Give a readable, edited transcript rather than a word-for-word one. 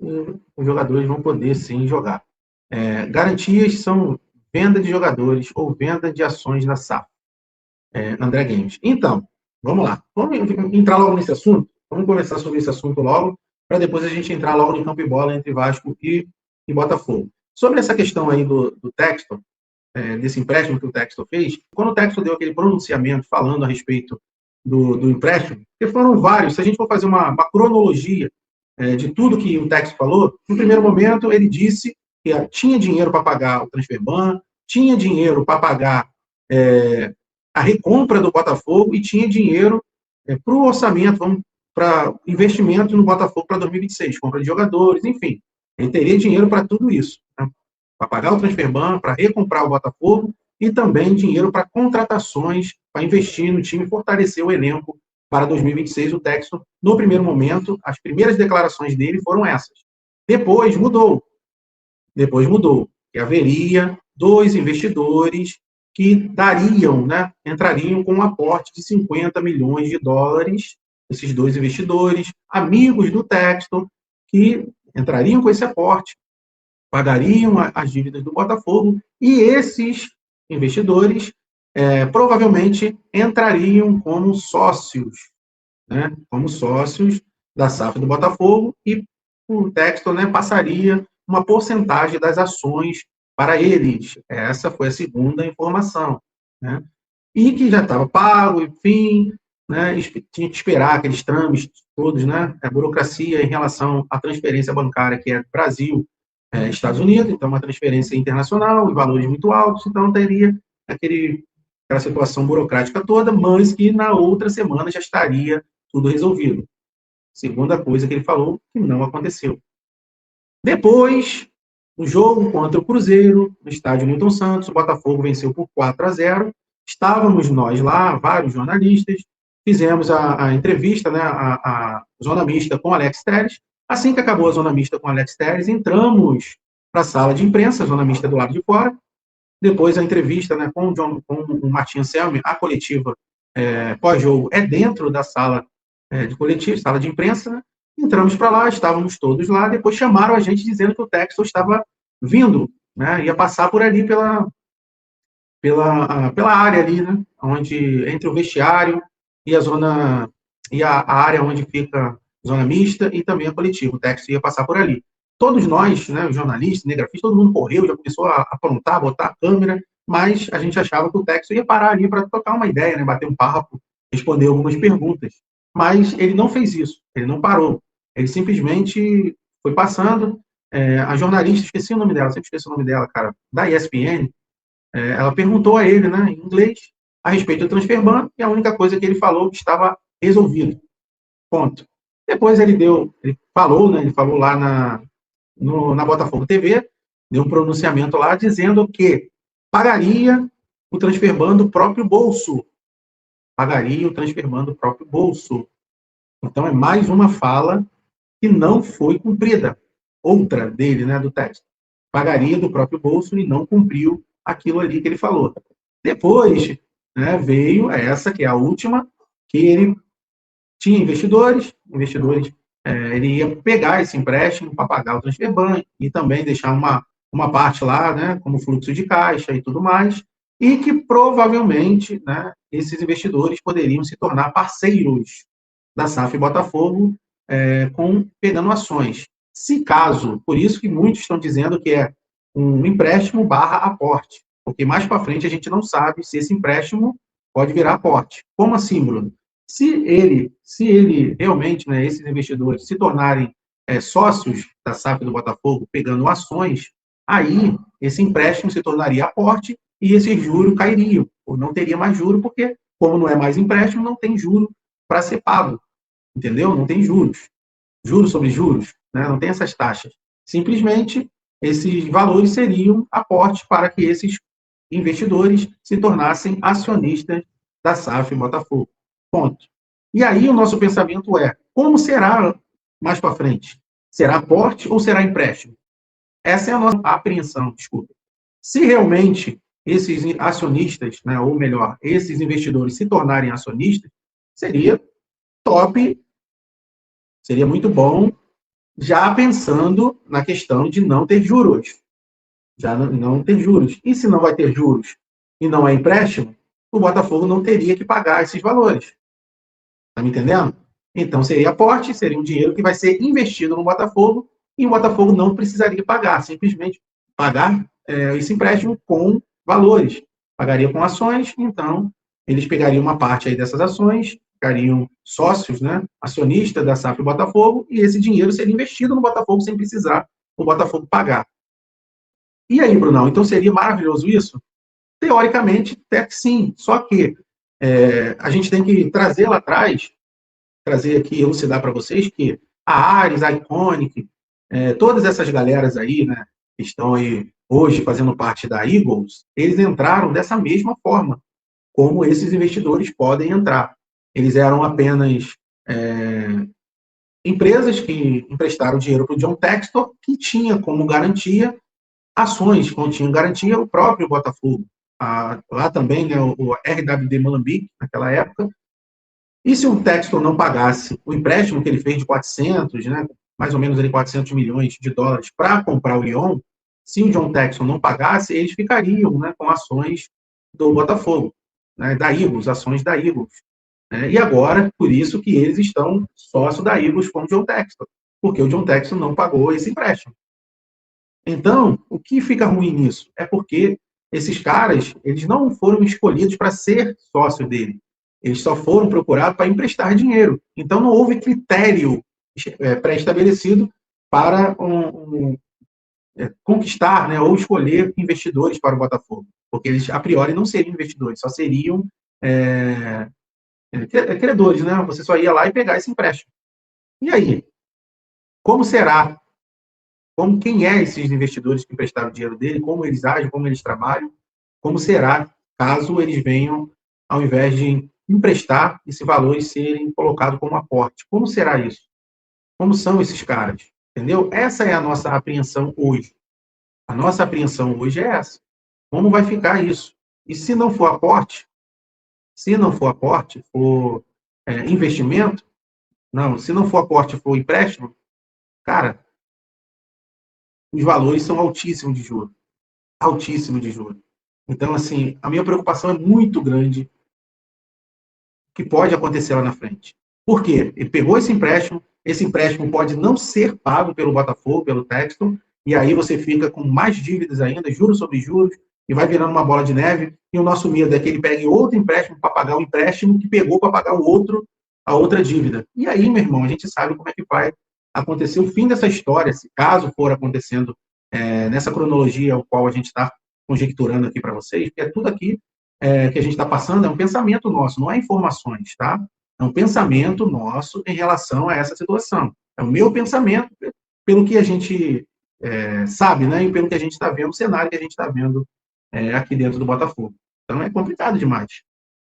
os jogadores vão poder sim jogar. Garantias são venda de jogadores ou venda de ações na SAF, André Games. Então, vamos lá. Vamos entrar logo nesse assunto? Vamos conversar sobre esse assunto logo, para depois a gente entrar logo no campo e bola entre Vasco e Botafogo. Sobre essa questão aí do Textor, desse empréstimo que o Textor fez, quando o Textor deu aquele pronunciamento falando a respeito do empréstimo, porque foram vários, se a gente for fazer uma cronologia de tudo que o Textor falou, no primeiro momento ele disse que tinha dinheiro para pagar o transfer ban, tinha dinheiro para pagar a recompra do Botafogo e tinha dinheiro para o orçamento, para investimento no Botafogo para 2026, compra de jogadores, enfim. Ele teria dinheiro para tudo isso, né? Para pagar o transfer ban, para recomprar o Botafogo e também dinheiro para contratações, para investir no time e fortalecer o elenco para 2026. O Textor, no primeiro momento, as primeiras declarações dele foram essas. Depois mudou, que haveria 2 investidores que dariam, né, entrariam com um aporte de 50 milhões de dólares, esses 2 investidores, amigos do Textor, que entrariam com esse aporte, pagariam as dívidas do Botafogo, e esses investidores provavelmente entrariam como sócios, né, como sócios da SAF do Botafogo, e o Textor, né, passaria uma porcentagem das ações para eles. Essa foi a segunda informação, né? E que já estava pago, enfim, né, tinha que esperar aqueles trâmites todos, né, a burocracia em relação à transferência bancária, que é Brasil, Estados Unidos, então uma transferência internacional, e valores muito altos, então teria aquela situação burocrática toda, mas que na outra semana já estaria tudo resolvido. Segunda coisa que ele falou, que não aconteceu. Depois, no jogo contra o Cruzeiro, no estádio Newton Santos, o Botafogo venceu por 4-0. Estávamos nós lá, vários jornalistas, fizemos a entrevista, né, a zona mista com o Alex Telles. Assim que acabou a zona mista com o Alex Telles, entramos para a sala de imprensa, a zona mista do lado de fora. Depois a entrevista, né, com o Martin Anselmi, a coletiva pós-jogo é dentro da sala de coletivo, sala de imprensa, né? Entramos para lá, estávamos todos lá, depois chamaram a gente dizendo que o Textor estava vindo, né? Ia passar por ali pela área ali, né? Onde, entre o vestiário e a área onde fica a zona mista e também a coletiva. O Textor ia passar por ali. Todos nós, né, os jornalistas, cinegrafistas, todo mundo correu, já começou a aprontar, botar a câmera, mas a gente achava que o Textor ia parar ali para trocar uma ideia, né, bater um papo, responder algumas perguntas. Mas ele não fez isso, ele não parou. Ele simplesmente foi passando. A jornalista, esqueci o nome dela, sempre esqueci o nome dela, cara, da ESPN, ela perguntou a ele, né, em inglês, a respeito do transfer ban, e a única coisa que ele falou que estava resolvido. Ponto. Depois ele falou, né, ele falou lá na Botafogo TV, deu um pronunciamento lá dizendo que pagaria o transfer ban do próprio bolso. Pagaria o transfer ban do próprio bolso. Então, é mais uma fala que não foi cumprida. Outra dele, né, do texto. Pagaria do próprio bolso e não cumpriu aquilo ali que ele falou. Depois, né, veio essa, que é a última, que ele tinha investidores, ele ia pegar esse empréstimo para pagar o transfer ban e também deixar uma parte lá, né, como fluxo de caixa e tudo mais, e que provavelmente, né, esses investidores poderiam se tornar parceiros da SAF Botafogo, pegando ações. Se caso, por isso que muitos estão dizendo que é um empréstimo barra aporte, porque mais para frente a gente não sabe se esse empréstimo pode virar aporte. Como assim, Bruno? Se ele realmente, né, esses investidores se tornarem sócios da SAF do Botafogo, pegando ações, aí esse empréstimo se tornaria aporte e esse juro cairia, ou não teria mais juro, porque, como não é mais empréstimo, não tem juro para ser pago, entendeu? Não tem juros. Juros sobre juros, né? Não tem essas taxas. Simplesmente, esses valores seriam aportes para que esses investidores se tornassem acionistas da SAF Botafogo. Ponto. E aí o nosso pensamento é, como será mais para frente? Será aporte ou será empréstimo? Essa é a nossa apreensão, desculpa. Se realmente esses acionistas, né, ou melhor, esses investidores se tornarem acionistas, seria top, seria muito bom, já pensando na questão de não ter juros. Já não ter juros. E se não vai ter juros e não é empréstimo, o Botafogo não teria que pagar esses valores. Está me entendendo? Então seria aporte, seria um dinheiro que vai ser investido no Botafogo e o Botafogo não precisaria pagar, simplesmente pagar esse empréstimo com valores. Pagaria com ações, então eles pegariam uma parte aí dessas ações, ficariam sócios, né, acionistas da SAF Botafogo, e esse dinheiro seria investido no Botafogo sem precisar o Botafogo pagar. E aí, Brunão, então seria maravilhoso isso? Teoricamente, até que sim, só que a gente tem que trazer lá atrás, trazer aqui, elucidar para vocês que a Ares, a Iconic, todas essas galeras aí, né, que estão aí hoje fazendo parte da Eagles, eles entraram dessa mesma forma, como esses investidores podem entrar. Eles eram apenas empresas que emprestaram dinheiro para o John Textor, que tinha como garantia ações, continham garantia o próprio Botafogo. Lá também, né, o RWD Molambique, naquela época. E se o Textor não pagasse o empréstimo que ele fez de 400, né, mais ou menos ali 400 milhões de dólares para comprar o Lyon, se o John Textor não pagasse, eles ficariam, né, com ações do Botafogo, né, da Eagles, ações da Eagles. Né? E agora, por isso que eles estão sócios da Eagles com o John Textor, porque o John Textor não pagou esse empréstimo. Então, o que fica ruim nisso? É porque esses caras, eles não foram escolhidos para ser sócio dele. Eles só foram procurados para emprestar dinheiro. Então, não houve critério pré-estabelecido para conquistar, né, ou escolher investidores para o Botafogo. Porque eles, a priori, não seriam investidores, só seriam credores, né? Você só ia lá e pegar esse empréstimo. E aí? Como será? Quem é esses investidores que emprestaram o dinheiro dele? Como eles agem? Como eles trabalham? Como será caso eles venham, ao invés de emprestar, esse valor e serem colocados como aporte? Como será isso? Como são esses caras? Entendeu? Essa é a nossa apreensão hoje. A nossa apreensão hoje é essa. Como vai ficar isso? E se não for aporte, for investimento, não, se não for aporte, for empréstimo, cara, os valores são altíssimos de juros. Altíssimos de juros. Então, assim, a minha preocupação é muito grande que pode acontecer lá na frente. Por quê? Ele pegou esse empréstimo pode não ser pago pelo Botafogo, pelo Texton, e aí você fica com mais dívidas ainda, juros sobre juros, e vai virando uma bola de neve, e o nosso medo é que ele pegue outro empréstimo para pagar o empréstimo que pegou para pagar a outra dívida. E aí, meu irmão, a gente sabe como é que vai acontecer o fim dessa história, se caso for acontecendo nessa cronologia, o qual a gente está conjecturando aqui para vocês, porque é tudo aqui que a gente está passando é um pensamento nosso, não é informações, tá? É um pensamento nosso em relação a essa situação. É o meu pensamento pelo que a gente sabe, né? E pelo que a gente está vendo, o cenário que a gente está vendo aqui dentro do Botafogo. Então é complicado demais.